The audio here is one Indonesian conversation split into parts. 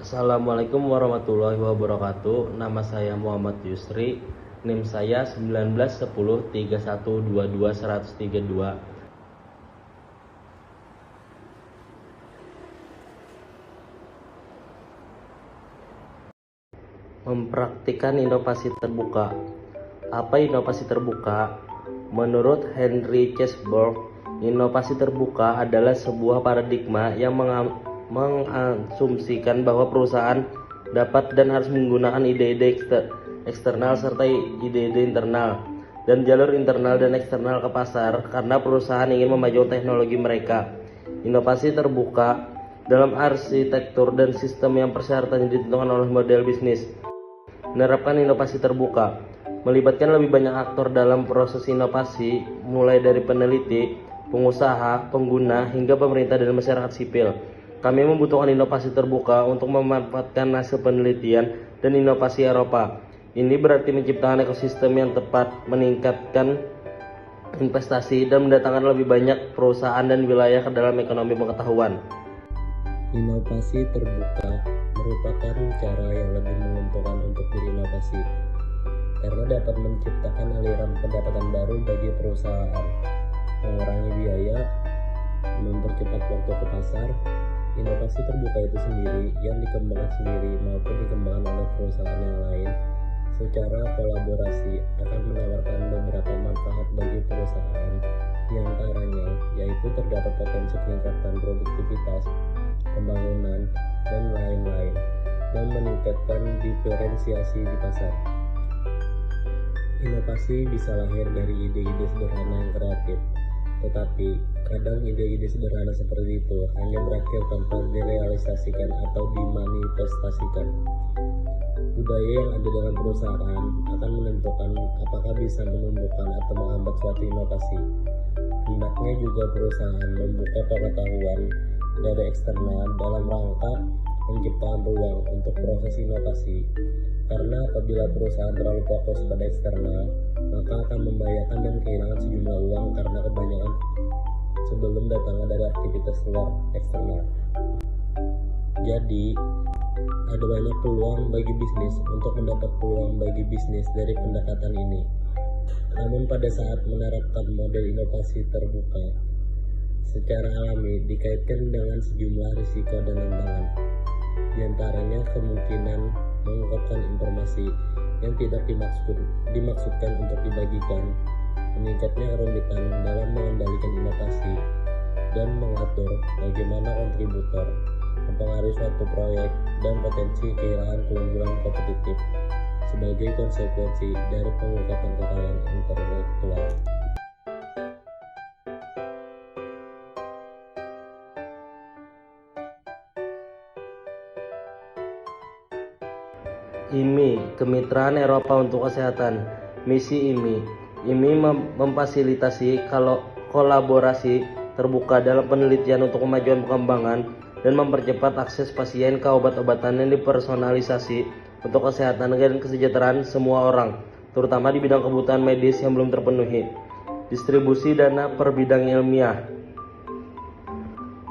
Assalamualaikum warahmatullahi wabarakatuh. Nama saya Muhammad Yusri. NIM saya 19103122 Mempraktikkan inovasi terbuka. Apa inovasi terbuka? Menurut Henry Chesbrough, inovasi terbuka adalah sebuah paradigma yang mengasumsikan bahwa perusahaan dapat dan harus menggunakan ide-ide eksternal serta ide-ide internal dan jalur internal dan eksternal ke pasar karena perusahaan ingin memajukan teknologi mereka. Inovasi terbuka dalam arsitektur dan sistem yang persyaratannya ditentukan oleh model bisnis. Menerapkan inovasi terbuka melibatkan lebih banyak aktor dalam proses inovasi, mulai dari peneliti, pengusaha, pengguna, hingga pemerintah dan masyarakat sipil. Kami membutuhkan inovasi terbuka untuk memanfaatkan hasil penelitian dan inovasi Eropa. Ini berarti menciptakan ekosistem yang tepat, meningkatkan investasi, dan mendatangkan lebih banyak perusahaan dan wilayah ke dalam ekonomi pengetahuan. Inovasi terbuka merupakan cara yang lebih menguntungkan untuk berinovasi karena dapat menciptakan aliran pendapatan baru bagi perusahaan, mengurangi biaya, mempercepat waktu ke pasar. Inovasi terbuka itu sendiri yang dikembangkan sendiri maupun dikembangkan oleh perusahaan yang lain secara kolaborasi akan menawarkan beberapa manfaat bagi perusahaan, diantaranya yaitu terdapat potensi peningkatan produktivitas, pembangunan, dan lain-lain, dan meningkatkan diferensiasi di pasar. Inovasi bisa lahir dari ide-ide sederhana yang kreatif, tetapi kadang ide-ide sederhana seperti itu hanya berakhir tanpa direalisasikan atau dimanifestasikan. Budaya yang ada dalam perusahaan akan menentukan apakah bisa menumbuhkan atau menghambat suatu inovasi. Hendaknya juga perusahaan membuka pengetahuan dari eksternal dalam rangka menciptakan peluang untuk proses inovasi. Karena apabila perusahaan terlalu fokus pada eksternal, maka akan membahayakan dan kehilangan sejumlah uang karena kebanyakan sebelum datangnya dari aktivitas luar eksternal. Jadi, ada banyak peluang bagi bisnis untuk mendapat peluang bagi bisnis dari pendekatan ini. Namun pada saat menerapkan model inovasi terbuka, secara alami dikaitkan dengan sejumlah risiko dan tantangan. Di antaranya kemungkinan mengungkapkan informasi yang tidak dimaksudkan untuk dibagikan, meningkatnya kerumitan dalam mengendalikan inovasi, dan mengatur bagaimana kontributor mempengaruhi suatu proyek, dan potensi kehilangan keunggulan kompetitif sebagai konsekuensi dari pengungkapan kekayaan intelektual. IMI, Kemitraan Eropa untuk Kesehatan. Misi IMI memfasilitasi kolaborasi terbuka dalam penelitian untuk kemajuan pengembangan dan mempercepat akses pasien ke obat-obatan yang dipersonalisasi untuk kesehatan dan kesejahteraan semua orang, terutama di bidang kebutuhan medis yang belum terpenuhi. Distribusi dana per bidang ilmiah.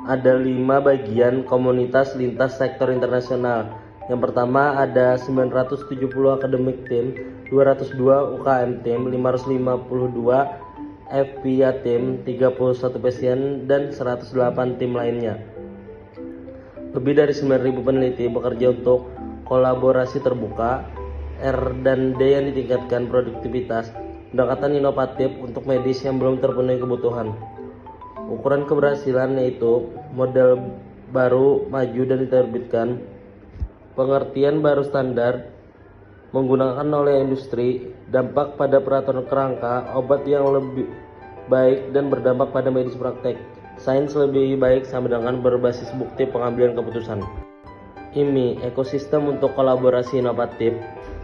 Ada 5 bagian komunitas lintas sektor internasional. Yang pertama ada 970 academic team, 202 UKM team, 552 FPA team, 31 pasien, dan 108 tim lainnya. Lebih dari 9.000 peneliti bekerja untuk kolaborasi terbuka, R&D yang ditingkatkan produktivitas, pendekatan inovatif untuk medis yang belum terpenuhi kebutuhan. Ukuran keberhasilan yaitu model baru maju dan diterbitkan, pengertian baru standar menggunakan oleh industri, dampak pada peraturan kerangka, obat yang lebih baik dan berdampak pada medis praktek, sains lebih baik sama dengan berbasis bukti pengambilan keputusan. IMI, ekosistem untuk kolaborasi inovatif,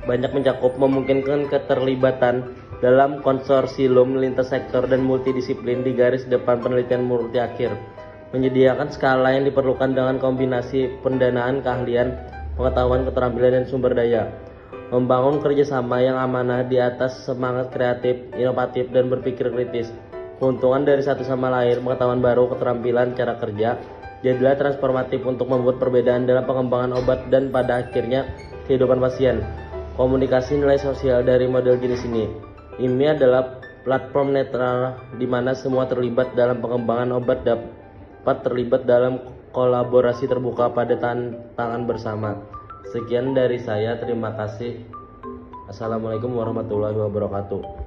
banyak mencakup memungkinkan keterlibatan dalam konsorsium lintas sektor dan multidisiplin di garis depan penelitian multi akhir, menyediakan skala yang diperlukan dengan kombinasi pendanaan, keahlian, pengetahuan, keterampilan, dan sumber daya, membangun kerjasama yang amanah di atas semangat kreatif, inovatif, dan berpikir kritis, keuntungan dari satu sama lain, pengetahuan baru, keterampilan, cara kerja, Jadilah transformatif untuk membuat perbedaan dalam pengembangan obat dan pada akhirnya kehidupan pasien. Komunikasi nilai sosial dari model jenis ini. IMI adalah platform netral di mana semua terlibat dalam pengembangan obat dapat terlibat dalam kolaborasi terbuka pada tantangan bersama. Sekian dari saya, terima kasih. Assalamualaikum warahmatullahi wabarakatuh.